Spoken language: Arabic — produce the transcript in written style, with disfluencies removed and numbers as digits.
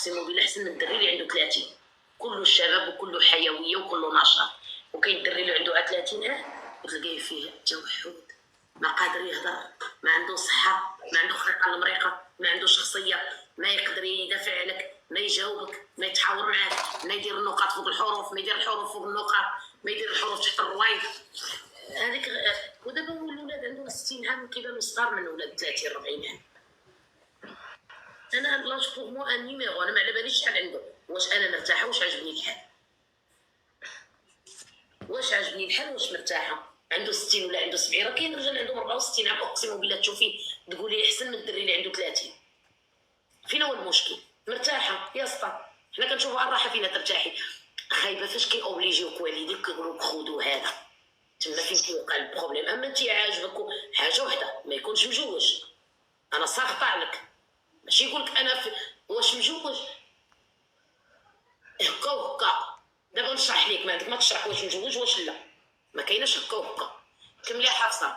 اقسم بالله احسن من الدري اللي عنده 30. كله شباب وكله حيويه وكله نشاط. وكاين الدري اللي عنده 30 وتلقاه فيه توحد، ما قادر يهضر، ما عنده صحه، ما عنده خريطه المريقه، ما عنده شخصيه، ما يقدر يدافع عليك، ما يجاوبك، ما يتحاور معاك، ما يدير النقاط فوق الحروف، ما يدير الحروف فوق النقاط، ما يدير الحروف تحت الروايض. هذيك ودابا هو الولاد عندهم 60 عام كيبانوا صغار من ولاد 30 40 عام. انا لاج بوغ مو ان نيميرو، انا ما على باليش شحال عنده، واش انا مرتاحه، واش عجبني الحال، واش عجبني الحال، واش مرتاحه. عنده 60 ولا عنده 70، راه كاين رجال عندهم 64 عام اقسم بالله تشوفي تقولي احسن من الدري اللي عنده 30. فين هو المشكل؟ مرتاحه يا اسطى، حنا كنشوفوا الراحه فينا ترتاحي. خايبه فاش كي اوبليجيوك والديك كيقولوا لك خذوا هذا، تما فين كيوقع البروبليم. اما انت عاجبك حاجه وحده ما يكونش مجوج، انا ساخطه عليك، ماشي يقول لك انا واش مجوج هكا وهكا. دابا نشرح ليك، ما عندك ما تشرح واش مجوج واش لا، ما كايناش هكا وهكا. كملي حافظه.